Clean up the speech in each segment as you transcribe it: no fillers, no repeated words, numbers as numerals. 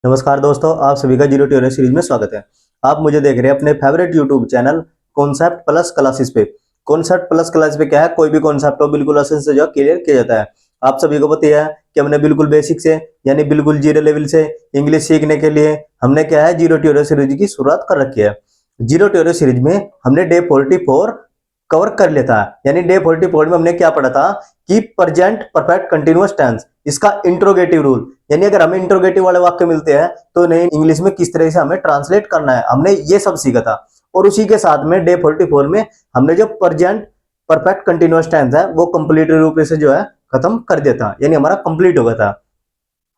नमस्कार दोस्तों, आप सभी का जीरो ट्यूटोरियल सीरीज में स्वागत है। आप मुझे देख रहे हैं अपने favourite YouTube channel concept plus classes पे। कॉन्सेप्ट प्लस क्लासेस पे क्या है, कोई भी कॉन्सेप्ट हो बिल्कुल आसान से जो क्लियर किया जाता है। आप सभी को पता है कि हमने बिल्कुल बेसिक से यानी बिल्कुल जीरो लेवल से इंग्लिश सीखने के लिए हमने क्या है जीरो ट्यूटोरियल सीरीज की शुरुआत कर रखी है। जीरो ट्यूटोरियल सीरीज में हमने डे 44 कवर कर लेता है। यानी डे 44 में हमने क्या पढ़ा था कि प्रेजेंट परफेक्ट कंटिन्यूअस टेंस, इसका इंट्रोगेटिव रूल, यानी अगर हमें इंट्रोगेटिव वाले वाक्य मिलते हैं तो इन्हें इंग्लिश में किस तरह से हमें ट्रांसलेट करना है, हमने ये सब सीखा था। और उसी के साथ में डे 44 में हमने जो प्रेजेंट परफेक्ट कंटिन्यूअस टेंस है वो कंप्लीट रूप से जो है खत्म कर देता, यानी हमारा कंप्लीट हो गया था।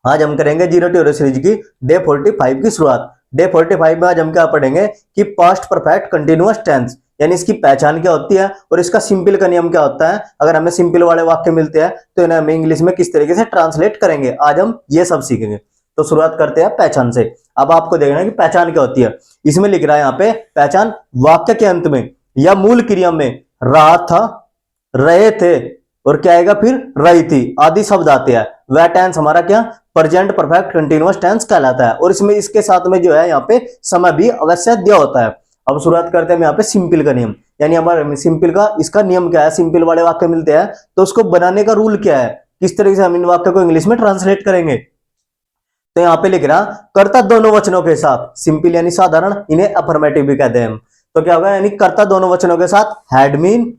आज हम करेंगे जीरो ट्यूटोरियल सीरीज की डे 45 की शुरुआत। डे 45 में आज हम क्या पढ़ेंगे कि पास्ट परफेक्ट कंटिन्यूअस टेंस, यानी इसकी पहचान क्या होती है और इसका सिंपल का नियम क्या होता है। अगर हमें सिंपल वाले वाक्य मिलते हैं तो इन्हें हम इंग्लिश में किस तरीके से ट्रांसलेट करेंगे, आज हम ये सब सीखेंगे। तो शुरुआत करते हैं पहचान से। अब आपको देखना है कि पहचान क्या होती है। इसमें लिख रहा है यहाँ पे पहचान वाक्य के अंत में या मूल क्रिया में रहा था, रहे थे और क्या आएगा फिर रही थी आदि शब्द आते हैं, वह टेंस हमारा क्या प्रेजेंट परफेक्ट कंटिन्यूअस टेंस कहलाता है। और इसमें इसके साथ में जो है यहाँ पे समय भी अवश्य दिया होता है। अब शुरुआत करते हैं हम यहाँ पे सिंपल का नियम, यानी हमारे सिंपल का इसका नियम क्या है। सिंपल वाले वाक्य मिलते हैं तो उसको बनाने का रूल क्या है, किस तरीके से हम इन वाक्य को इंग्लिश में ट्रांसलेट करेंगे। तो यहाँ पे लिख रहा कर्ता दोनों वचनों के साथ, सिंपल यानी साधारण, इन्हें अफर्मेटिव भी कहते हैं हम। तो क्या होगा, यानी कर्ता दोनों वचनों के साथ हैड बीन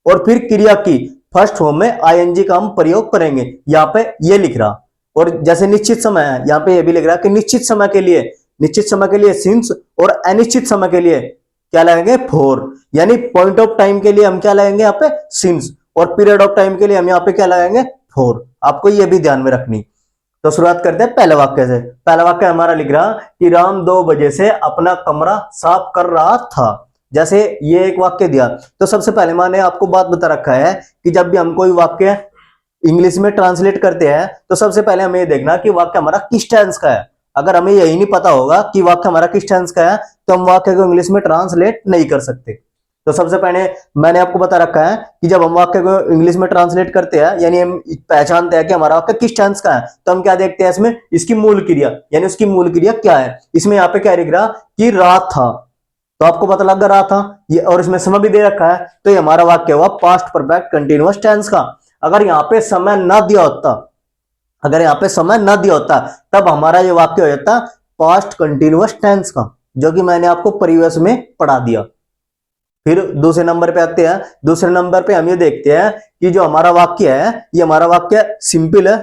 और फिर क्रिया की फर्स्ट फॉर्म में आईएनजी का हम प्रयोग करेंगे। यहाँ पे ये लिख रहा, और जैसे निश्चित समय है यहाँ पे ये भी लिख रहा कि निश्चित समय के लिए सिंस और अनिश्चित समय के लिए क्या लगाएंगे फॉर। यानी पॉइंट ऑफ टाइम के लिए हम क्या लगाएंगे यहाँ पे सिंस, और पीरियड ऑफ टाइम के लिए हम यहाँ पे क्या लगाएंगे फॉर। आपको ये भी ध्यान में रखनी। तो शुरुआत करते हैं पहले वाक्य से। पहला वाक्य हमारा लिख रहा कि राम 2 बजे से अपना कमरा साफ कर रहा था। जैसे ये एक वाक्य दिया तो सबसे पहले मैंने आपको बात बता रखा है कि जब भी हम कोई वाक्य इंग्लिश में ट्रांसलेट करते हैं तो सबसे पहले हमें ये देखना कि वाक्य हमारा किस टेंस का है। अगर हमें यही नहीं पता होगा कि वाक्य हमारा किस टेंस का है तो हम वाक्य को इंग्लिश में ट्रांसलेट नहीं कर सकते। तो सबसे पहले मैंने आपको बता रखा है कि जब हम वाक्य को इंग्लिश में ट्रांसलेट करते हैं यानी हम पहचानते हैं कि हमारा वाक्य किस टेंस का है, तो हम क्या देखते हैं इसमें इसकी मूल क्रिया, यानी उसकी मूल क्रिया क्या है। इसमें यहाँ पे क्या लिख रहा कि रात था, तो आपको पता लग रहा था ये, और इसमें समय भी दे रखा है तो ये हमारा वाक्य हुआ पास्ट परफेक्ट कंटिन्यूअस टेंस का। अगर यहाँ पे समय ना दिया होता, अगर यहाँ पे समय ना दिया होता तब हमारा ये वाक्य हो जाता पास्ट कंटिन्यूअस टेंस का, जो कि मैंने आपको प्रीवियस में पढ़ा दिया। फिर दूसरे नंबर पे आते हैं। दूसरे नंबर पे हम ये देखते हैं कि जो हमारा वाक्य है ये हमारा वाक्य सिंपल है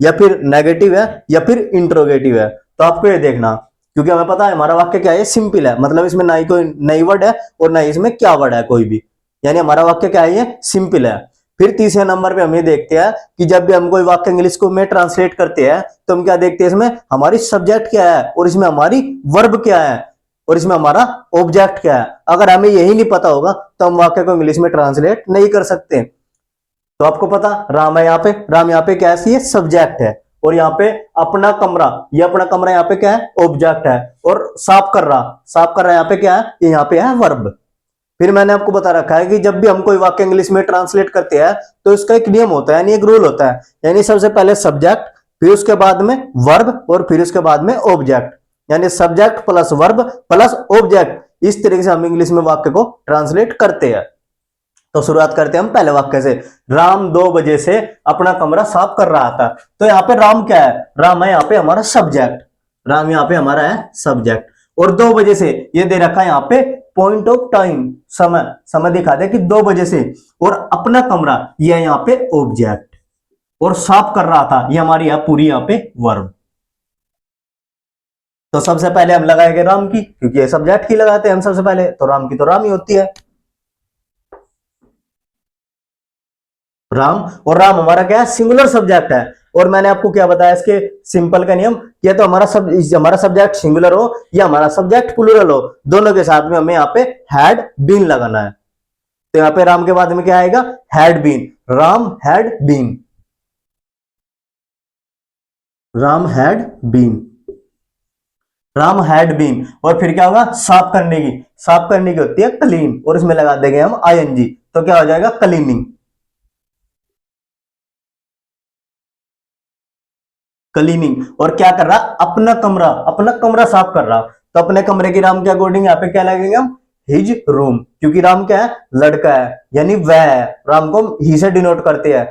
या फिर नेगेटिव है या फिर इंट्रोगेटिव है। तो आपको ये देखना, क्योंकि हमें पता है हमारा वाक्य क्या है, सिंपल है, मतलब इसमें ना ही कोई नई वर्ड है और ना ही इसमें क्या वर्ड है कोई भी, यानी हमारा वाक्य क्या है, ये सिंपल है। फिर तीसरे नंबर पे हम ये देखते हैं कि जब भी हम कोई वाक्य इंग्लिश को में ट्रांसलेट करते हैं तो हम क्या देखते हैं, इसमें हमारी सब्जेक्ट क्या है और इसमें हमारी वर्ब क्या है और इसमें हमारा ऑब्जेक्ट क्या है। अगर हमें यही नहीं पता होगा तो हम वाक्य को इंग्लिश में ट्रांसलेट नहीं कर सकते। तो आपको पता राम है, यहाँ पे राम यहाँ पे क्या है, ये सब्जेक्ट है, और यहाँ पे अपना कमरा, ये अपना कमरा यहाँ पे क्या है ऑब्जेक्ट है, और साफ कर रहा यहाँ पे क्या है, ये यहाँ पे है वर्ब। फिर मैंने आपको बता रखा है कि जब भी हम कोई वाक्य इंग्लिश में ट्रांसलेट करते हैं तो इसका एक नियम होता है, यानी एक रूल होता है, यानी सबसे पहले सब्जेक्ट, फिर उसके बाद में वर्ब और फिर उसके बाद में ऑब्जेक्ट, यानी subject plus verb plus object. इस तरीके से हम इंग्लिश में वाक्य को ट्रांसलेट करते हैं। तो शुरुआत करते हैं हम पहले वाक्य से। राम 2 बजे से अपना कमरा साफ कर रहा था। तो यहाँ पे राम क्या है, राम है यहाँ पे हमारा सब्जेक्ट, राम यहाँ पे हमारा है सब्जेक्ट, और 2 बजे से ये दे रखा है यहाँ पे पॉइंट ऑफ टाइम, समय, समय दिखा दे कि 2 बजे से, और अपना कमरा ये यहाँ पे ऑब्जेक्ट, और साफ कर रहा था ये हमारी यहाँ पूरी यहाँ पे वर्ब। तो सबसे पहले हम लगाएंगे राम की, क्योंकि ये सब्जेक्ट की लगाते हैं हम सबसे पहले, तो राम की तो राम ही होती है, राम। और राम हमारा क्या है, सिंगुलर सब्जेक्ट है। और मैंने आपको क्या बताया इसके सिंपल का नियम, ये तो हमारा सब्जेक्ट सिंगुलर हो या हमारा सब्जेक्ट प्लूरल हो, दोनों के साथ में हमें यहाँ पे हैड बीन लगाना है। तो यहाँ पे राम के बाद में क्या आएगा, had been, Ram had been, Ram had been, Ram had been. और फिर क्या होगा, साफ करने की, साफ करने की होती है क्लीन, और इसमें लगा देंगे हम आईएनजी, तो क्या हो जाएगा क्लीनिंग। क्लीनिंग। और क्या कर रहा, अपना कमरा साफ कर रहा। तो अपने कमरे की राम के अकॉर्डिंग यहाँ पे क्या लगेंगे हम, हिज रूम, क्योंकि राम क्या है, लड़का है, यानी वह है, राम को हम ही से डिनोट करते हैं।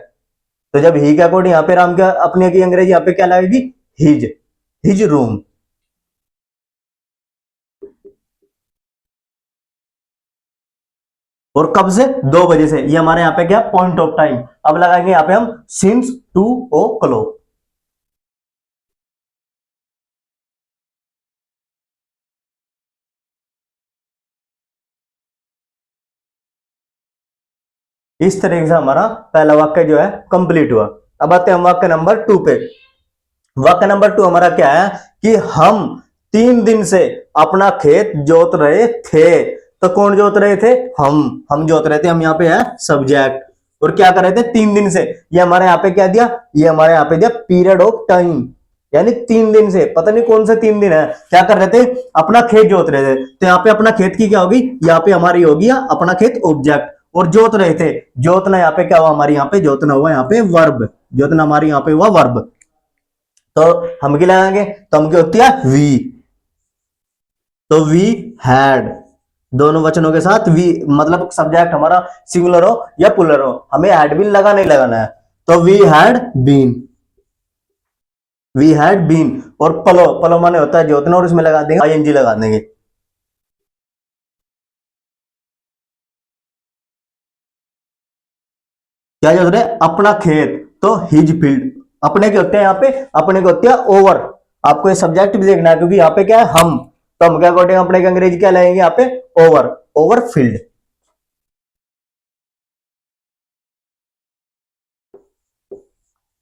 तो जब ही के अकॉर्डिंग यहाँ पे राम का अपने की अंग्रेजी यहाँ पे क्या लगेगी, हिज, हिज रूम। और कब से, 2 बजे से, ये हमारे यहाँ पे क्या, पॉइंट ऑफ टाइम। अब लगाएंगे यहाँ पे हम सिंस 2 o'clock। इस तरीके से हमारा पहला वाक्य जो है कंप्लीट हुआ। अब आते हैं हम वाक्य नंबर 2 पे। वाक्य नंबर 2 हमारा क्या है कि हम 3 दिन से अपना खेत जोत रहे थे। तो कौन जोत रहे थे, हम जोत रहे थे। हम यहाँ पे है सब्जेक्ट। और क्या कर रहे थे, 3 दिन से। ये हमारे यहाँ पे क्या दिया, ये हमारे यहाँ पे दिया पीरियड ऑफ टाइम, यानी 3 दिन से, पता नहीं कौन से 3 दिन है। क्या कर रहे थे, अपना खेत जोत रहे थे। तो यहाँ पे अपना खेत की क्या होगी, यहाँ पे हमारी होगी अपना खेत ऑब्जेक्ट। और जोत रहे थे, जोतना यहाँ पे क्या हुआ, हमारी यहाँ पे जोतना हुआ, यहाँ पे वर्ब, जोतना हमारी यहाँ पे हुआ वर्ब। तो हम क्या लगाएंगे, तो हम क्या होती है, वी। तो वी हैड, दोनों वचनों के साथ वी, मतलब सब्जेक्ट हमारा सिंगुलर हो या पुलर हो, हमें हैड बीन लगा नहीं लगाना है। तो we had been, we had been. और पलो, पलो माने होता है जोतना, और इसमें लगा देंगे आईएनजी लगा देंगे। क्या जोत रहे, अपना खेत, तो हिज फील्ड। अपने के होते हैं यहाँ पे, अपने के होते हैं ओवर। आपको ये सब्जेक्ट भी देखना है, क्योंकि यहाँ पे क्या है, हम। तो हम क्या अकॉर्डिंग अपने के अंग्रेजी क्या लगेंगे यहाँ पे, over, over field,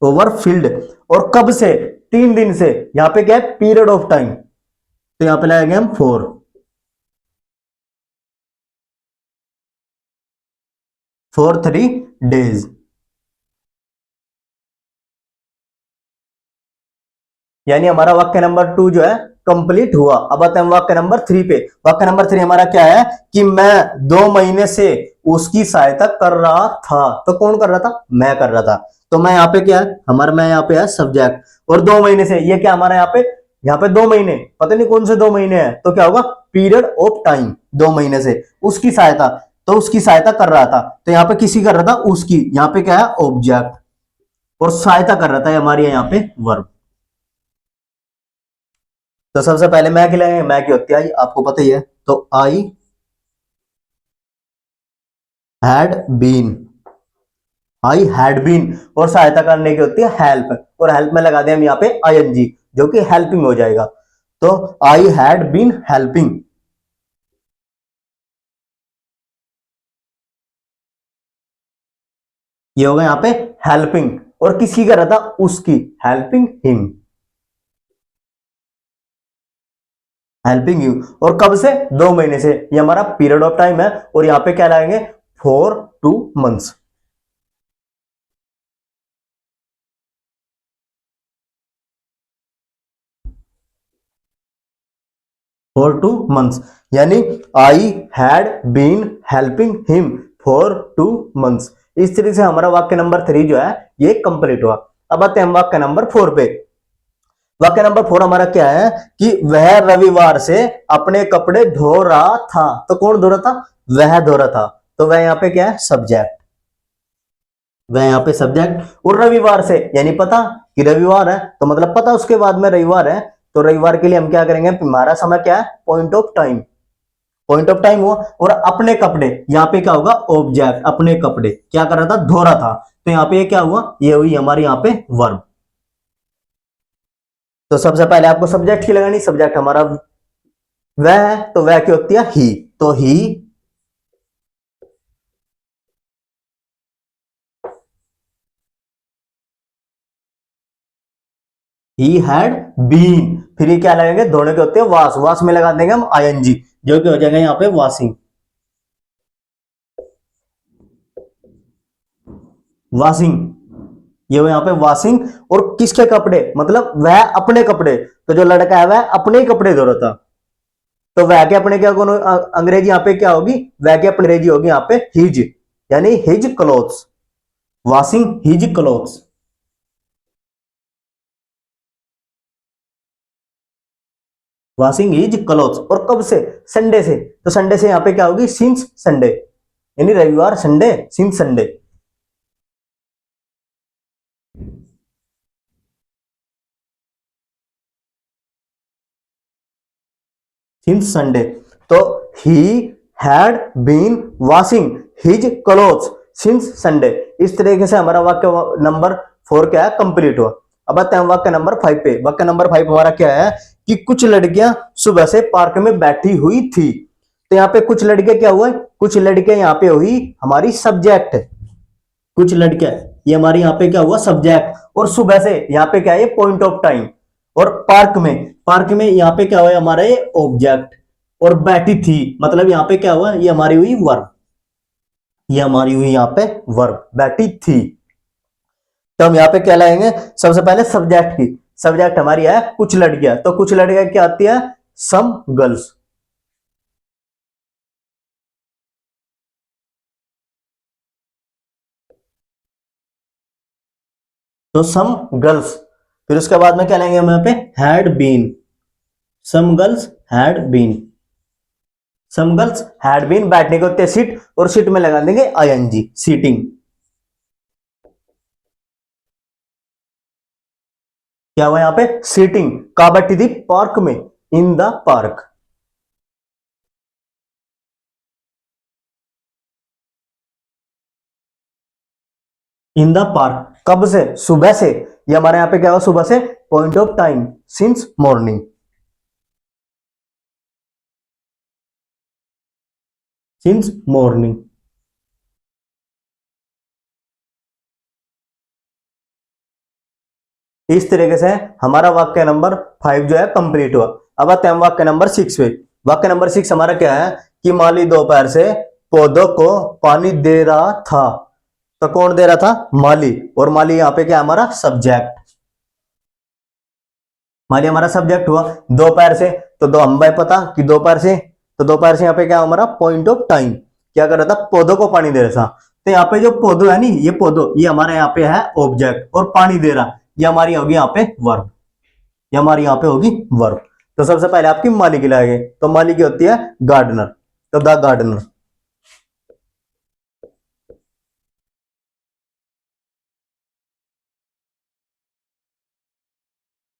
over field. और कब से, 3 दिन से। यहाँ पे क्या है, पीरियड ऑफ टाइम, तो यहाँ पे लगाएंगे हम 4 3 days। यानी हमारा वाक्य नंबर 2 जो है कंप्लीट हुआ। अब आते हैं हम वाक्य नंबर 3 पे। वाक्य नंबर 3 हमारा क्या है कि मैं 2 महीने से उसकी सहायता कर रहा था। तो कौन कर रहा था, मैं कर रहा था। तो मैं यहाँ पे क्या है, हमारा मैं यहाँ पे है सब्जेक्ट। और 2 महीने से, ये क्या हमारा यहाँ पे 2 महीने, पता नहीं कौन से 2 महीने हैं। तो क्या होगा, पीरियड ऑफ टाइम, 2 महीने से उसकी सहायता। तो उसकी सहायता कर रहा था, तो यहाँ पे किसी कर रहा था, उसकी, यहाँ पे क्या है, ऑब्जेक्ट। और सहायता कर रहा था हमारी यहाँ पे वर्ब। तो सबसे पहले मैं खिलाएंगे, मैं की होती है, आपको पता ही है। तो I had been, I had been. और सहायता करने की होती है हेल्प, और हेल्प में लगा दें हम यहाँ पे आईएनजी, जो कि हेल्पिंग हो जाएगा। तो आई हैड बीन हेल्पिंग, ये होगा यहाँ पे हेल्पिंग। और किसकी कर रहा था, उसकी, हेल्पिंग हिम, हेल्पिंग यू। और कब से, 2 महीने से, ये हमारा पीरियड ऑफ टाइम है। और यहाँ पे क्या लगाएंगे, 4 2 months। 4 2 months, यानी I had been helping him for 2 months। इस तरीके से हमारा वाक्य नंबर 3 जो है ये कंप्लीट हुआ। अब आते हैं हम वाक्य नंबर 4 पे। वाक्य नंबर 4 हमारा क्या है कि वह रविवार से अपने कपड़े धो रहा था। तो कौन धो रहा था, वह धो रहा था। तो वह यहाँ पे क्या है, सब्जेक्ट, वह यहाँ पे सब्जेक्ट। और रविवार से, यानी पता कि रविवार है, तो मतलब पता उसके बाद में रविवार है। तो रविवार के लिए हम क्या करेंगे, हमारा समय क्या है, point of time, point of time हुआ। और अपने कपड़े, यहाँ पे क्या होगा, ऑब्जेक्ट, अपने कपड़े क्या कर रहा था, धो रहा था। तो यहाँ पे ये क्या हुआ, ये हुई हमारी यहाँ पे वर्ब। तो सबसे पहले आपको सब्जेक्ट की लगानी, सब्जेक्ट हमारा वह है, तो वह क्या होती है, ही। तो ही हैड बीन। फिर ये क्या लगेंगे, धोने के होते हैं वाश, वाश में लगा देंगे हम आईएनजी, जो कि हो जाएगा यहाँ पे वॉशिंग, वॉशिंग, ये वो यहाँ पे वॉशिंग। और किसके कपड़े, मतलब वह अपने कपड़े। तो जो लड़का है वह अपने ही कपड़े धो रहा था। तो वह के अपने क्या, कौन अंग्रेजी यहाँ पे क्या होगी, वह के अपने अंग्रेजी होगी यहाँ पे हिज, यानी his clothes, washing his clothes. Washing his clothes. और कब से? संडे से। तो संडे से यहाँ पे क्या होगी? सिंस संडे, यानी रविवार, Sunday, since Sunday. Since Sunday. तो he had been washing his clothes since Sunday. इस तरीके से हमारा वाक्य नंबर 4 क्या है? कंप्लीट हुआ। अब आते हैं वाक्य नंबर 5 पे। वाक्य नंबर 5 हमारा क्या है कि कुछ लड़कियां सुबह से पार्क में बैठी हुई थी। तो यहाँ पे कुछ लड़कियां क्या हुआ? कुछ लड़कियां यहाँ पे हुई हमारी सब्जेक्ट। कुछ लड़कियां, ये हमारी यहाँ पे क्या हुआ? सब्जेक्ट। और सुबह से यहाँ पे क्या है? Point of time. और पार्क में यहाँ पे क्या हुआ? हमारा ये ऑब्जेक्ट। और बैठी थी मतलब यहाँ पे क्या हुआ? ये हमारी हुई वर्ब। ये हमारी हुई यहाँ पे वर्ब, बैठी थी। तो हम यहाँ पे क्या लाएंगे? सबसे पहले सब्जेक्ट की। सब्जेक्ट हमारी है कुछ लड़कियां। तो कुछ लड़कियां क्या आती है? Some girls. तो सम गर्ल्स। फिर उसके बाद में क्या लेंगे हम यहाँ पे? Had been. Some girls had been. Some girls had been, बैठने को होते हैं सिट, और सिट में लगा देंगे आईएनजी, सीटिंग। क्या हुआ यहाँ पे? सीटिंग। कहां बैठी थी? पार्क में, in the park. In the park. कब से? सुबह से। ये हमारे यहाँ पे क्या हुआ? सुबह से, point of time, since morning. Since morning. इस तरीके से हमारा वाक्य नंबर 5 जो है कंप्लीट हुआ। अब आते हैं वाक्य नंबर 6 पे। वाक्य नंबर 6 हमारा क्या है कि माली दोपहर से पौधों को पानी दे रहा था। तो कौन दे रहा था? माली। और माली यहाँ पे क्या? हमारा सब्जेक्ट। माली हमारा सब्जेक्ट हुआ। दोपहर से, तो दो हम भाई पता कि दोपहर से, तो दोपहर से यहाँ पे क्या हमारा? Point of time. क्या कर रहा था? पौधों को पानी दे रहा था। तो यहाँ पे जो पौधो है नी, ये पौधो, ये हमारे यहाँ पे है ऑब्जेक्ट, और पानी दे रहा, ये हमारी होगी यहाँ पे वर्ब। ये हमारी यहाँ पे होगी वर्ब। तो सबसे पहले आपकी माली की लाएंगे। तो माली की होती है गार्डनर। तो द गार्डनर।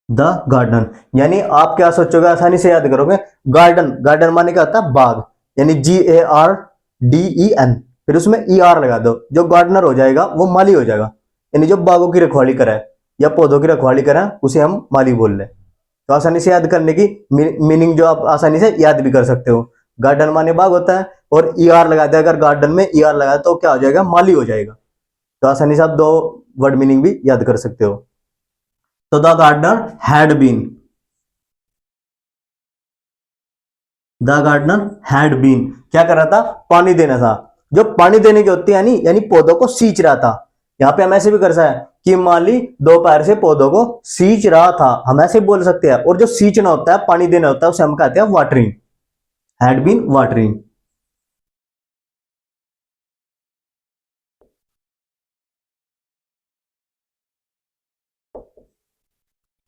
द गार्डन, यानी आप क्या सोचोगे? आसानी से याद करोगे। गार्डन, गार्डन माने क्या होता है? बाग, यानी GARDEN। फिर उसमें ER लगा दो, जो गार्डनर हो जाएगा वो माली हो जाएगा। यानी जो बागों की रखवाली करे या पौधों की रखवाली करे उसे हम माली बोल रहे। तो आसानी से याद करने की मीनिंग जो आप आसानी से याद भी कर सकते हो। गार्डन माने बाग होता है, और ER लगा दिया, अगर गार्डन में ER लगाया तो क्या हो जाएगा? माली हो जाएगा। तो आसानी से आप दो वर्ड मीनिंग भी याद कर सकते हो। तो the gardener had been. The gardener had been क्या कर रहा था? पानी देना था। जो पानी देने की होती है यानी पौधों को सींच रहा था। यहाँ पे हम ऐसे भी कर सकते हैं कि माली दोपहर से पौधों को सींच रहा था, हम ऐसे बोल सकते हैं। और जो सींचना होता है, पानी देना होता है, उसे हम कहते हैं watering. Had been watering.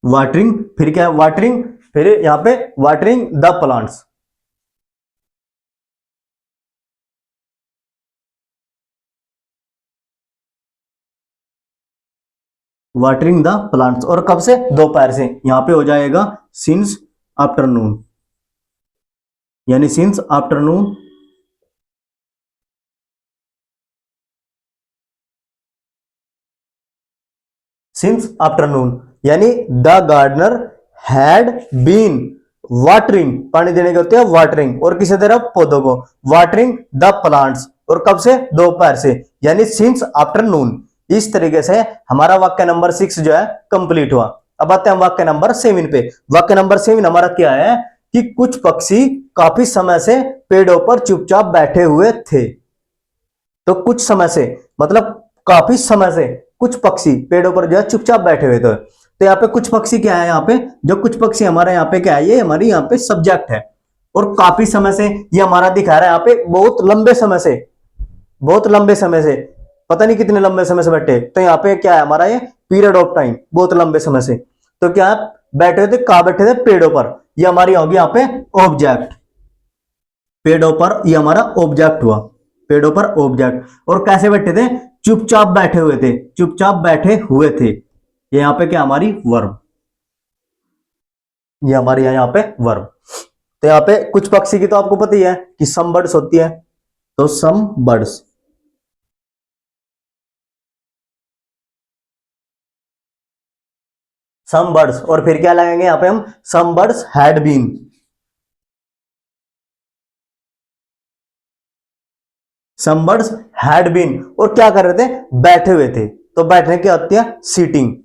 Watering, फिर क्या है? वाटरिंग, फिर यहाँ पे watering the plants. Watering the plants. और कब से? दोपहर से। यहां पे हो जाएगा सिंस आफ्टरनून, यानी सिंस आफ्टरनून। सिंस आफ्टरनून, यानी the gardener had been watering, पानी देने के होते हैं वाटरिंग, और किसी तरह पौधों को वाटरिंग द प्लांट्स। और कब से? दोपहर से, यानी सिंस आफ्टरनून। इस तरीके से हमारा वाक्य नंबर 6 जो है कंप्लीट हुआ। अब आते हैं वाक्य नंबर 7 पे। वाक्य नंबर 7 हमारा क्या है कि कुछ पक्षी काफी समय से पेड़ों पर चुपचाप बैठे हुए थे। तो कुछ समय से मतलब काफी समय से कुछ पक्षी पेड़ों पर जो है चुपचाप बैठे हुए थे। तो यहाँ पे कुछ पक्षी क्या है? यहाँ पे जो कुछ पक्षी हमारे यहाँ पे क्या है? ये हमारी यहाँ पे सब्जेक्ट है। और काफी समय से ये हमारा दिखा रहा है यहाँ पे बहुत लंबे समय से, बहुत लंबे समय से, पता नहीं कितने लंबे समय से बैठे। तो यहाँ पे क्या है? हमारा ये पीरियड ऑफ टाइम, बहुत लंबे समय से। तो क्या है? बैठे थे, कहां बैठे थे? पेड़ों पर। ये हमारी होगी यहाँ पे ऑब्जेक्ट, पेड़ों पर, ये हमारा ऑब्जेक्ट हुआ, पेड़ों पर ऑब्जेक्ट। और कैसे बैठे थे? चुपचाप बैठे हुए थे, चुपचाप बैठे हुए थे। ये यहाँ पे क्या हमारी वर्ब, ये हमारी यहाँ पे वर्ब। तो यहाँ पे कुछ पक्षी की तो आपको पता ही है कि सम बर्ड्स होती है, तो सम बर्ड्स, सम बर्ड्स। और फिर क्या लगाएंगे यहाँ पे हम? Some birds had been, some birds had been. और क्या कर रहे थे? बैठे हुए थे। तो बैठने की होती है सीटिंग,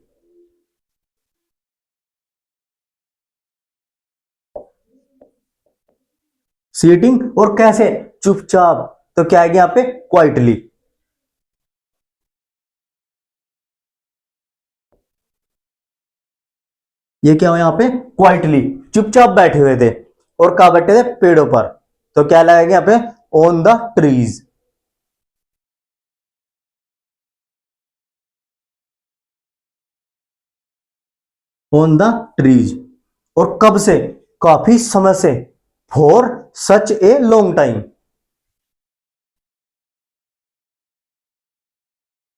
सीटिंग। और कैसे? चुपचाप। तो क्या आएगी यहाँ पे? क्वाइटली। ये क्या हुआ यहाँ पे? क्वाइटली, चुपचाप बैठे हुए थे। और कहां बैठे थे? पेड़ों पर। तो क्या लगाएंगे यहाँ पे? On the trees, on the trees. और कब से? काफी समय से, for such a long time,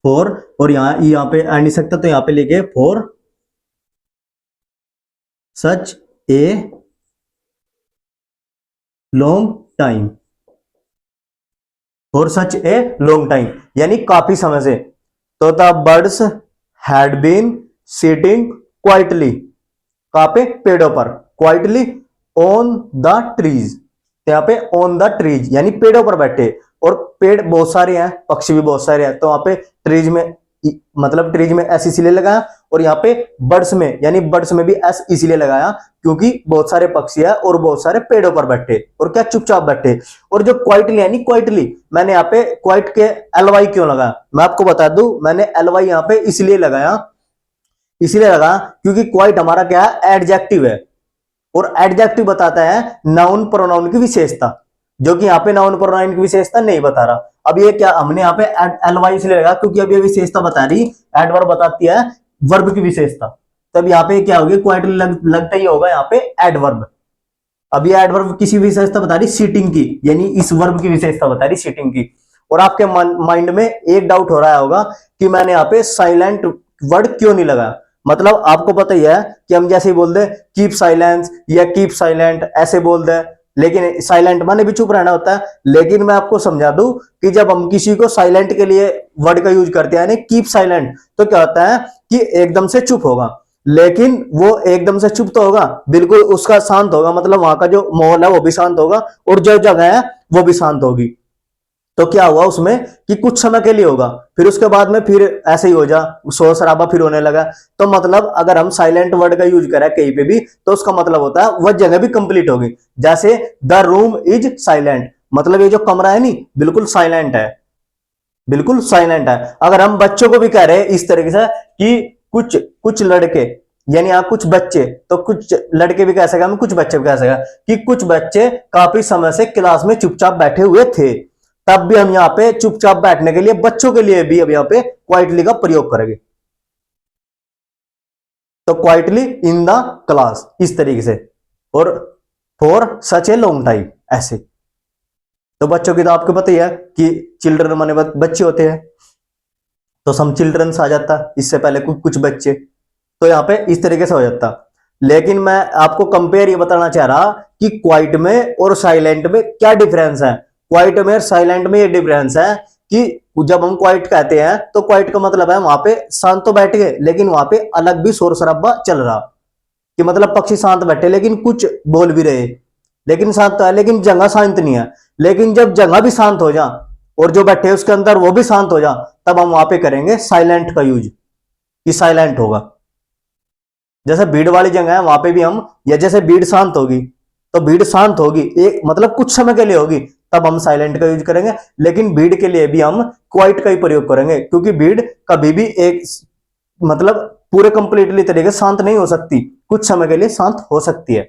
for. और यहां पे आ नहीं सकता, तो यहां पे लिखे for such a long time, for such a long time, यानी काफी समय से। तो the birds had been sitting quietly, कहां पे? पेड़ों पर, क्वाइटली ऑन द ट्रीज। तो यहाँ पे ऑन द ट्रीज यानी पेड़ों पर बैठे। और पेड़ बहुत सारे हैं, पक्षी भी बहुत सारे हैं, तो वहां पे ट्रीज में मतलब ट्रीज में एस इसीलिए लगाया। और यहाँ पे बर्ड्स में यानी बर्ड्स में भी एस इसीलिए लगाया क्योंकि बहुत सारे पक्षी है और बहुत सारे पेड़ों पर बैठे और क्या चुपचाप बैठे। और जो क्वाइटली यानी क्वाइटली, मैंने यहाँ पे क्वाइट के एलवाई क्यों लगाया? मैं आपको बता दूं, मैंने एलवाई यहाँ पे इसलिए लगाया, इसलिए लगा क्योंकि क्वाइट हमारा क्या है? एडजेक्टिव है। और एडजेक्टिव बताता है नाउन प्रोनाउन की विशेषता, जो कि यहाँ पे नाउन प्रोनाउन की विशेषता नहीं बता रहा। अब ये क्या हमने यहाँ पे एलवाई इसलिए लगा क्योंकि अब ये विशेषता बता रही, एडवर्ब बताती है वर्ब की विशेषता। तब यहाँ पे क्या होगी? क्वाइट लगता ही होगा यहाँ पे एडवर्ब। अब ये एडवर्ब किसी विशेषता बता रही सीटिंग की, यानी इस वर्ब की विशेषता बता रही सीटिंग की। और आपके माइंड में एक डाउट हो रहा होगा कि मैंने यहाँ पे साइलेंट वर्ड क्यों नहीं लगाया। मतलब आपको पता ही है कि हम जैसे ही बोल दे कीप साइलेंस या कीप साइलेंट ऐसे बोल दे, लेकिन साइलेंट माने भी चुप रहना होता है। लेकिन मैं आपको समझा दूं कि जब हम किसी को साइलेंट के लिए वर्ड का यूज करते हैं यानी कीप साइलेंट, तो क्या होता है कि एकदम से चुप होगा। लेकिन वो एकदम से चुप तो होगा, बिल्कुल उसका शांत होगा, मतलब वहां का जो माहौल है वो भी शांत होगा और जो जगह है वो भी शांत होगी। तो क्या हुआ उसमें कि कुछ समय के लिए होगा, फिर उसके बाद में फिर ऐसे ही हो जा, शोर शराबा फिर होने लगा। तो मतलब अगर हम साइलेंट वर्ड का यूज करें कहीं पे भी, तो उसका मतलब होता है वह जगह भी कंप्लीट होगी। जैसे द रूम इज साइलेंट, मतलब ये जो कमरा है नी बिल्कुल साइलेंट है, बिल्कुल साइलेंट है। अगर हम बच्चों को भी कह रहे हैं इस तरीके से कि कुछ कुछ लड़के, यानी आप कुछ बच्चे, तो कुछ लड़के भी कह सके, हम कुछ बच्चे भी कह सके कि कुछ बच्चे काफी समय से क्लास में चुपचाप बैठे हुए थे। तब भी हम यहाँ पे चुपचाप बैठने के लिए बच्चों के लिए भी अब यहाँ पे क्वाइटली का प्रयोग करेंगे। तो क्वाइटली इन द क्लास इस तरीके से, और for such a long time ऐसे। तो बच्चों की तो आपको पता ही है कि चिल्ड्रन माने बच्चे होते हैं, तो सम चिल्ड्रंस आ जाता, इससे पहले कुछ बच्चे, तो यहाँ पे इस तरीके से हो जाता। लेकिन मैं आपको कंपेयर ये बताना चाह रहा कि क्वाइट में और साइलेंट में क्या डिफरेंस है। क्वाइट में और साइलेंट में ये डिफरेंस है कि जब हम क्वाइट कहते हैं तो क्वाइट का मतलब है वहां पे शांत तो बैठ गए, लेकिन वहां पे अलग भी शोर शराबा चल रहा, कि मतलब पक्षी शांत बैठे लेकिन कुछ बोल भी रहे, लेकिन शांत तो है लेकिन जगह शांत नहीं है। लेकिन जब जगह भी शांत हो जा और जो बैठे उसके अंदर वो भी शांत हो जा, तब हम वहां पे करेंगे साइलेंट का यूज, कि साइलेंट होगा। जैसे भीड़ वाली जगह है वहां पे भी हम, या जैसे भीड़ शांत होगी, तो भीड़ शांत होगी एक मतलब कुछ समय के लिए होगी, तब हम साइलेंट का यूज करेंगे। लेकिन भीड़ के लिए भी हम क्वाइट का ही प्रयोग करेंगे, क्योंकि भीड़ कभी भी एक मतलब पूरे कंप्लीटली तरीके से शांत नहीं हो सकती, कुछ समय के लिए शांत हो सकती है।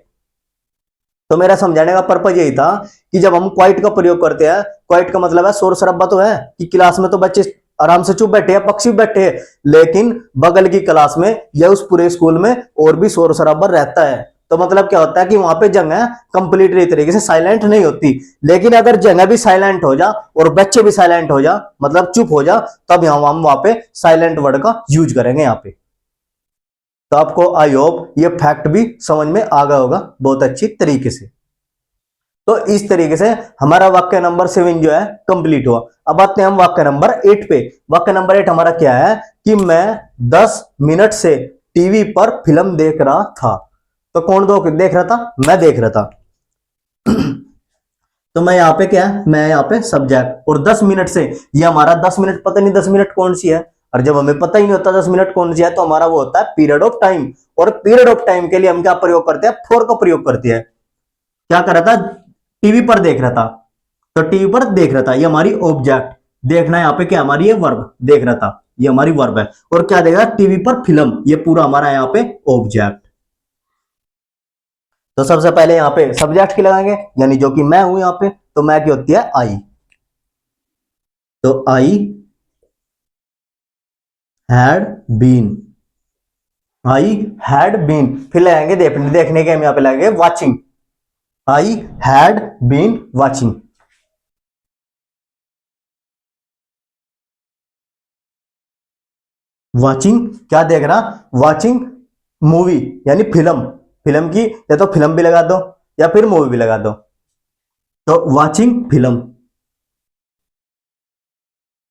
तो मेरा समझाने का पर्पज यही था कि जब हम क्वाइट का प्रयोग करते हैं, क्वाइट का मतलब है शोर शराबा तो है कि क्लास में तो बच्चे आराम से चुप बैठे हैं, पक्षी बैठे हैं, लेकिन बगल की क्लास में या उस पूरे स्कूल में और भी शोर शराबा रहता है। तो मतलब क्या होता है कि वहां पे जगह कंप्लीटली तरीके से साइलेंट नहीं होती। लेकिन अगर जगह भी साइलेंट हो जा और बच्चे भी साइलेंट हो जा, मतलब चुप हो जा, तब यहाँ हम वहां पे साइलेंट वर्ड का यूज करेंगे यहाँ पे। तो आपको आई होप ये फैक्ट भी समझ में आ गया होगा बहुत अच्छी तरीके से। तो इस तरीके से हमारा वाक्य नंबर 7 जो है कंप्लीट हुआ। अब आते हैं हम वाक्य नंबर 8 पे। वाक्य नंबर 8 हमारा क्या है कि मैं 10 मिनट से टीवी पर फिल्म देख रहा था। तो कौन देख रहा था? मैं देख रहा था। तो मैं यहाँ पे क्या है, मैं यहाँ पे सब्जेक्ट, और 10 मिनट से, ये हमारा 10 मिनट पता नहीं 10 मिनट कौन सी है, और जब हमें पता ही नहीं होता 10 मिनट कौन सी है तो हमारा वो होता है पीरियड ऑफ टाइम। और पीरियड ऑफ टाइम के लिए हम क्या प्रयोग करते हैं? फॉर का प्रयोग करते हैं। क्या कर रहा था? टीवी पर देख रहा था। तो टीवी पर देख रहा था, ये हमारी ऑब्जेक्ट, देखना यहाँ पे क्या हमारी, ये वर्ब, देख रहा था, ये हमारी वर्ब है। और क्या देख रहा? टीवी पर फिल्म, ये पूरा हमारा यहाँ पे ऑब्जेक्ट। तो सबसे पहले यहाँ पे सब्जेक्ट की लगाएंगे, यानी जो कि मैं हूं यहाँ पे, तो मैं की होती है आई। तो I had been, I had been. फिर लगाएंगे देखने के, हम यहाँ पे लगाएंगे watching. I had been watching. Watching क्या देख रहा? वॉचिंग मूवी, यानी फिल्म। फिल्म की या तो फिल्म भी लगा दो या फिर मूवी भी लगा दो। तो वॉचिंग फिल्म,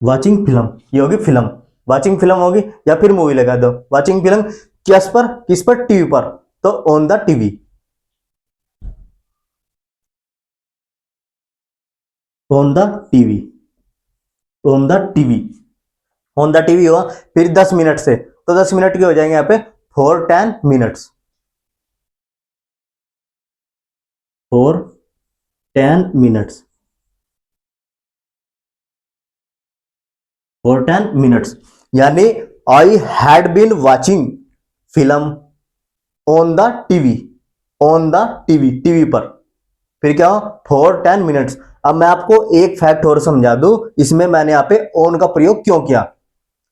वॉचिंग फिल्म, ये होगी फिल्म। वॉचिंग फिल्म होगी या फिर मूवी लगा दो। वॉचिंग फिल्म किस पर? टीवी पर। तो on the TV, on the TV, on the TV, on the TV हुआ। फिर 10 मिनट से, तो 10 मिनट के हो जाएंगे यहाँ पे for 10 minutes, for 10 minutes, for 10 minutes. यानी I had been watching film on the TV, on the TV, TV पर। फिर क्या हो? For 10 minutes. अब मैं आपको एक फैक्ट और समझा दूं, इसमें मैंने यहाँ पे ऑन का प्रयोग क्यों किया।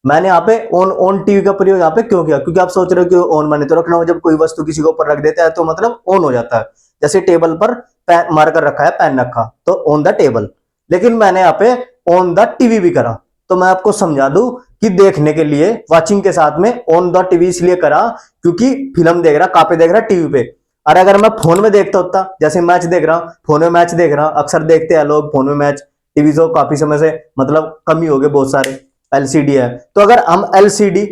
मैंने यहाँ पे ऑन ऑन टीवी का प्रयोग यहाँ पे क्यों किया? क्योंकि आप सोच रहे हो कि ऑन माने तो रखना हो, जब कोई वस्तु किसी के ऊपर रख देता है तो मतलब ऑन हो जाता है। जैसे टेबल पर पेन मारकर रखा है, पेन रखा, तो ऑन द टेबल। लेकिन मैंने यहाँ पे ऑन द टीवी भी करा। तो मैं आपको समझा दूं कि देखने के लिए वॉचिंग के साथ में ऑन द टीवी इसलिए करा क्योंकि फिल्म देख रहा, कहाँ पे देख रहा? टीवी पे। और अगर मैं फोन में देखता होता, जैसे मैच देख रहा हूं, फोन में मैच देख रहा हूं, अक्सर देखते हैं लोग फोन में मैच, टीवी तो काफी समय से मतलब कम ही हो गए, बहुत सारे एलसीडी है। तो अगर हम एलसीडी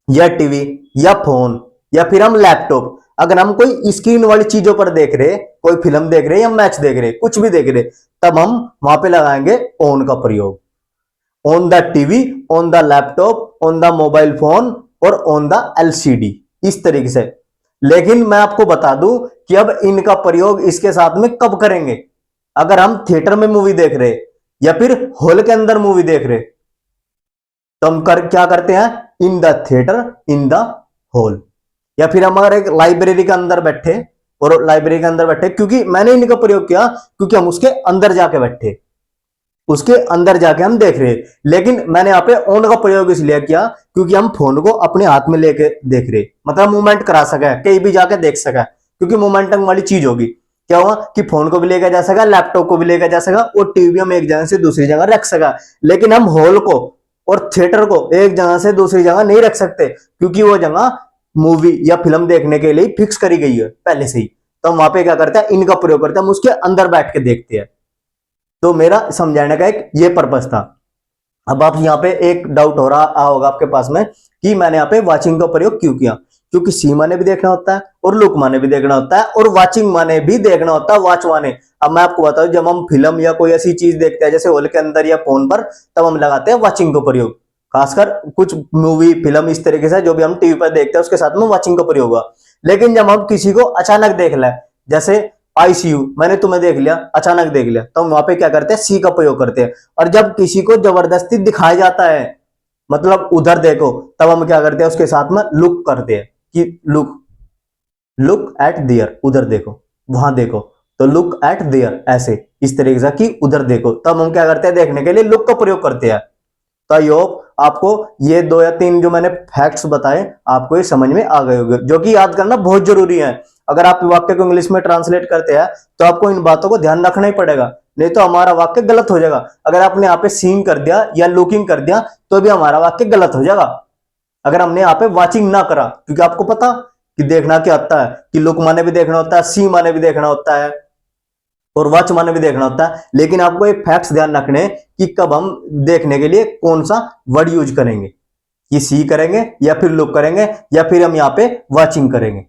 या टीवी या फोन या फिर हम लैपटॉप, अगर हम कोई स्क्रीन वाली चीजों पर देख रहे, कोई फिल्म देख रहे या मैच देख रहे, कुछ भी देख रहे, तब हम वहां पे लगाएंगे ऑन का प्रयोग। On the TV, on the laptop, on the mobile phone और ऑन द एलसीडी, इस तरीके से। लेकिन मैं आपको बता दूं कि अब इनका प्रयोग इसके साथ में कब करेंगे? अगर हम थिएटर में मूवी देख रहे या फिर हॉल के अंदर मूवी देख रहे, तो हम क्या करते हैं? In the theatre, in the hall. या फिर हम अगर एक लाइब्रेरी के अंदर बैठे, और लाइब्रेरी के अंदर बैठे, क्योंकि मैंने इनका प्रयोग किया क्योंकि हम उसके अंदर जाके बैठे, उसके अंदर जाके हम देख रहे। लेकिन मैंने यहाँ पे ऑन का प्रयोग इसलिए किया क्योंकि हम फोन को अपने हाथ में लेके देख रहे, मतलब मूवमेंट करा सके, कहीं भी जाके देख सका, क्योंकि मोमेंटम वाली चीज होगी। क्या हुआ कि फोन को भी लेकर जा सका, लैपटॉप को भी लेकर जा सका, और टीवी हम एक जगह से दूसरी जगह रख सका। लेकिन हम हॉल को और थिएटर को एक जगह से दूसरी जगह नहीं रख सकते, क्योंकि वो जगह मूवी या फिल्म देखने के लिए फिक्स करी गई है पहले से ही। तो हम वहां पे क्या करते हैं? इनका प्रयोग करते हैं, हम उसके अंदर बैठ के देखते हैं। तो मेरा समझाने का एक ये पर्पस था। अब आप यहाँ पे एक डाउट हो रहा होगा आपके पास में कि मैंने यहाँ पे वॉचिंग का प्रयोग क्यों किया। क्योंकि सी माने भी देखना होता है और लुक माने भी देखना होता है और वॉचिंग माने भी देखना होता है, वॉच माने। अब मैं आपको बताऊं, जब हम फिल्म या कोई ऐसी चीज देखते हैं जैसे हॉल के अंदर या फोन पर, तब हम लगाते हैं वॉचिंग का प्रयोग। खासकर कुछ मूवी फिल्म इस तरीके से जो भी हम टीवी पर देखते हैं उसके साथ में वॉचिंग का प्रयोग हुआ। लेकिन जब हम किसी को अचानक देख लें, जैसे आईसीयू, मैंने तुम्हें देख लिया, अचानक देख लिया, तो हम वहां पे क्या करते हैं? सी का प्रयोग करते हैं। और जब किसी को जबरदस्ती दिखाया जाता है, मतलब उधर देखो, तब हम क्या करते हैं? उसके साथ में लुक करते हैं कि लुक, लुक एट देयर, उधर देखो, वहां देखो। तो लुक एट देयर, ऐसे इस तरीके से कि उधर देखो, तब हम क्या करते हैं? देखने के लिए लुक का प्रयोग करते हैं। तो आई होप आपको ये 2 या 3 जो मैंने फैक्ट्स बताए आपको ये समझ में आ गए होंगे, जो कि याद करना बहुत जरूरी है। अगर आप वाक्य को इंग्लिश में ट्रांसलेट करते हैं तो आपको इन बातों को ध्यान रखना ही पड़ेगा, नहीं तो हमारा वाक्य गलत हो जाएगा। अगर आपने यहाँ पे सीइंग कर दिया या लुकिंग कर दिया तो भी हमारा वाक्य गलत हो जाएगा, अगर हमने यहाँ पे वाचिंग ना करा। क्योंकि आपको पता कि देखना क्या होता है, कि लुक माने भी देखना होता है, सी माने भी देखना होता है, और वॉच माने भी देखना होता है। लेकिन आपको एक फैक्ट्स ध्यान रखने कि कब हम देखने के लिए कौन सा वर्ड यूज करेंगे, कि सी करेंगे या फिर लुक करेंगे या फिर हम यहाँ पे वॉचिंग करेंगे।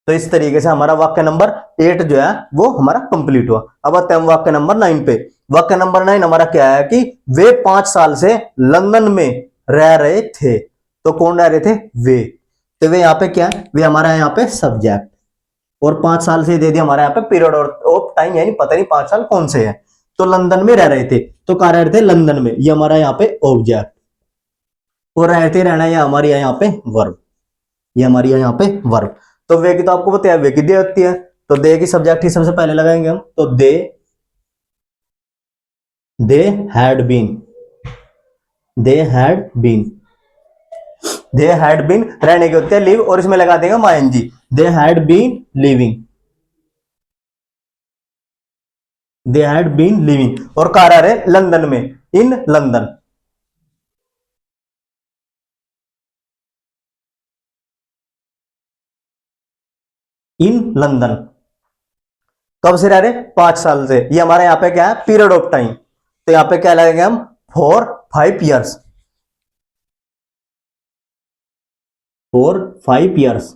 तो इस तरीके से हमारा वाक्य नंबर 8 जो है वो हमारा कंप्लीट हुआ। अब आते हैं वाक्य नंबर 9 पे। वाक्य नंबर 9 हमारा क्या है कि वे 5 साल से लंदन में रह रहे थे। तो कौन रह रहे थे? वे। तो वे यहाँ पे क्या है? वे हमारा यहाँ पे सब्जेक्ट, और 5 साल से दे दिया हमारा यहाँ पे पीरियड ऑफ टाइम, यानी पता नहीं 5 साल कौन से हैं। तो लंदन में रह रहे थे, तो कहाँ रह रहे थे? लंदन में। ये हमारा यहाँ पे ऑब्जेक्ट, और रहते रहना ये हमारी यहाँ पे वर्ब, ये हमारी यहाँ पे वर्ब। तो वे की तो आपको पता है वे की दे होती है, तो दे की सब्जेक्ट ही सबसे पहले लगाएंगे हम। तो they had been, they had been, they had been रहने की होती है लिव, और इसमें लगा देंगे माइनजी, they had been living, they had been living. और कहाँ रह रहे? लंदन में, इन लंदन, इन लंदन। कब से रह रहे? 5 साल से। ये हमारे यहाँ पे क्या है? Period of time. तो यहाँ पे क्या लगेंगे हम? 4-5 ईयर्स, 4-5 ईयर्स।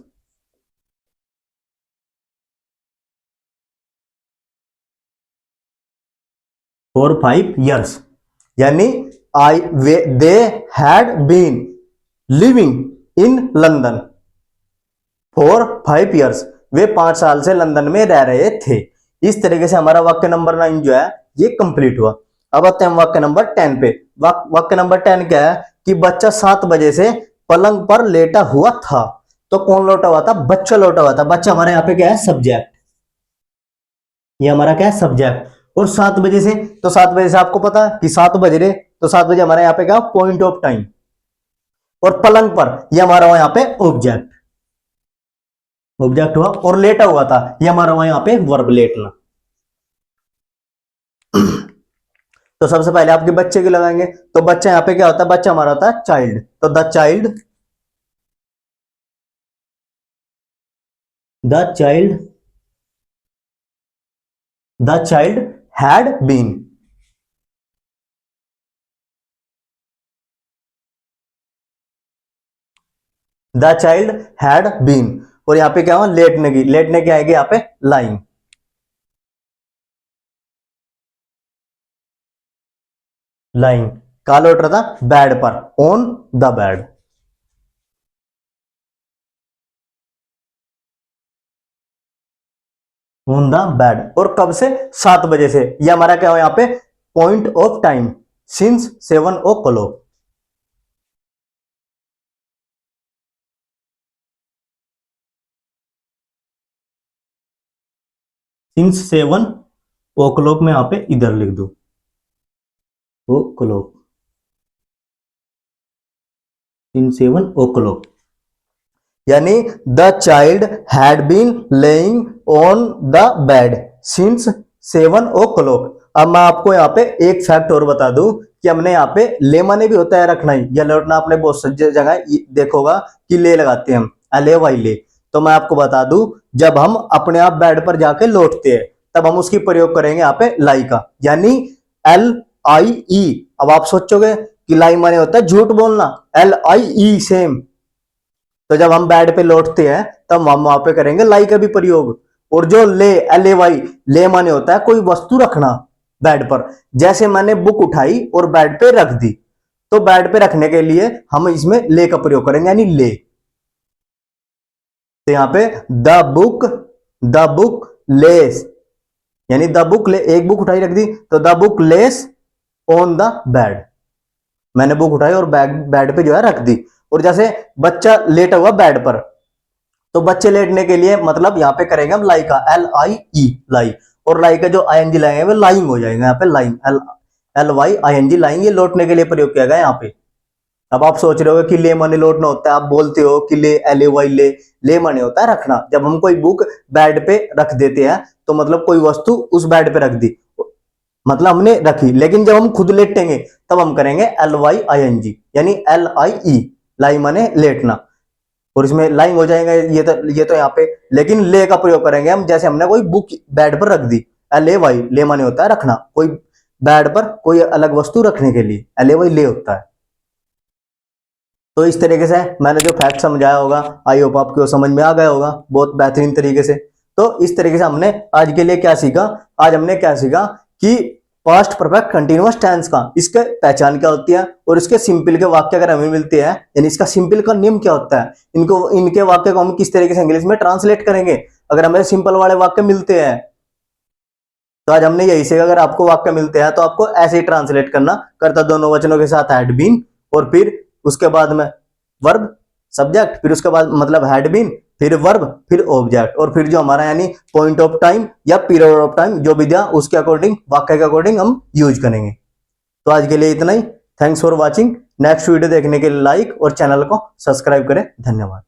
4-5 ईयर्स, यानी I we they had been living in London 4-5 years. वे 5 साल से लंदन में रह रहे थे। इस तरीके से हमारा वाक्य नंबर 9 जो है ये कंप्लीट हुआ। अब आते हैं वाक्य नंबर 10 पे। वाक्य नंबर 10 क्या है कि बच्चा 7 बजे से पलंग पर लेटा हुआ था। तो कौन लौटा हुआ था? बच्चा लौटा हुआ था। बच्चा हमारे यहाँ पे क्या है? सब्जेक्ट, ये हमारा क्या है? सब्जेक्ट। और 7 बजे से, तो 7 बजे से आपको पता है कि 7 बज रहे, तो 7 बजे हमारे यहाँ पे क्या? Point of time. और पलंग पर, ये हमारा वहां यहाँ पे ऑब्जेक्ट, ऑब्जेक्ट हुआ। और लेटा हुआ था, ये हमारा वहां यहाँ पे वर्ब, लेटना। तो सबसे पहले आपके बच्चे की लगाएंगे। तो बच्चा यहाँ पे क्या होता है? बच्चा हमारा होता है चाइल्ड। तो the child, the child, the child had been, the child had been. और यहाँ पे क्या हुआ? लेटने की, लेटने की आएगी यहाँ पे लाइंग, लाइंग। कहा लौट रहा था? बेड पर, on the bed, on the bed. और कब से? 7 बजे से। ये हमारा क्या हुआ यहाँ पे? Point of time, since 7 o'clock, since 7 o'clock में यहाँ पे इधर लिख दो, ओ क्लॉक, सिंस 7 o'clock। यानी the child had been lying on the bed since 7 o'clock। अब मैं आपको यहाँ पे एक फैक्ट और बता दूं कि हमने यहाँ पे ले माने भी होता है रखना ही या लौटना। आपने बहुत सी जगह देखोगा कि ले लगाते हैं हम, अले वाई ले। तो मैं आपको बता दूं, जब हम अपने आप बेड पर जाके लौटते हैं तब हम उसकी प्रयोग करेंगे यहाँ पे लाई का, यानी LIE। अब आप सोचोगे कि लाई माने होता है झूठ बोलना, LIE सेम। तो जब हम बेड पे लौटते हैं तब हम वहां पे करेंगे लाई का भी प्रयोग। और जो ले, LAY, ले माने होता है कोई वस्तु रखना बेड पर। जैसे मैंने बुक उठाई और बेड पे रख दी, तो बेड पे रखने के लिए हम इसमें ले का प्रयोग करेंगे, यानी ले। तो यहां पे द बुक लेस, यानी द बुक ले, एक बुक उठाई रख दी तो the book less on the bed. मैंने बुक उठाई और बेड पे जो है रख दी। और जैसे बच्चा लेटा हुआ बेड पर, तो बच्चे लेटने के लिए मतलब यहां पे करेंगे हम लाई का, LIE, लाई। और लाई का जो ING लगाएंगे वो लाइंग हो जाएगा यहाँ पे, लाइंग, ling लाएंगे, लौटने के लिए प्रयोग किया गया यहाँ पे। अब आप सोच रहे हो कि ले माने लौटना होता है, आप बोलते हो कि ले ले माने होता है रखना। जब हम कोई बुक बेड पे रख देते हैं तो मतलब कोई वस्तु उस बेड पे रख दी, मतलब हमने रखी। लेकिन जब हम खुद लेटेंगे तब हम करेंगे ling, यानी LIE, लाई माने लेटना, और इसमें लाइंग हो जाएगा ये तो यहाँ पे। लेकिन ले का प्रयोग करेंगे हम जैसे हमने कोई बुक बेड पर रख दी, LAY, ले माने होता है रखना, कोई बेड पर कोई अलग वस्तु रखने के लिए LAY ले होता है। तो इस तरीके से मैंने जो फैक्ट समझाया होगा, आई होप आपको समझ में आ गया होगा बहुत बेहतरीन तरीके से। तो इस तरीके से हमने आज के लिए क्या सीखा, आज हमने क्या सीखा कि पास्ट परफेक्ट कंटीन्यूअस टेंस का इसके पहचान क्या होती है, और इसके सिंपल के वाक्य अगर हमें मिलते हैं, यानी इसका सिंपल का नियम क्या होता है, इनके वाक्य को हम किस तरीके से इंग्लिश में ट्रांसलेट करेंगे अगर हमें सिंपल वाले वाक्य मिलते हैं। तो आज हमने यही सीखा, अगर आपको वाक्य मिलते हैं तो आपको ऐसे ही ट्रांसलेट करना, कर्ता दोनों वचनों के साथ हैड बीन, और फिर उसके बाद में वर्ब सब्जेक्ट, फिर उसके बाद मतलब हैड बीन, फिर वर्ब, फिर ऑब्जेक्ट, और फिर जो हमारा यानी पॉइंट ऑफ टाइम या पीरियड ऑफ टाइम जो भी दिया उसके अकॉर्डिंग, वाक्य के अकॉर्डिंग हम यूज करेंगे। तो आज के लिए इतना ही। Thanks for watching. Next video देखने के लिए लाइक और चैनल को सब्सक्राइब करें। धन्यवाद।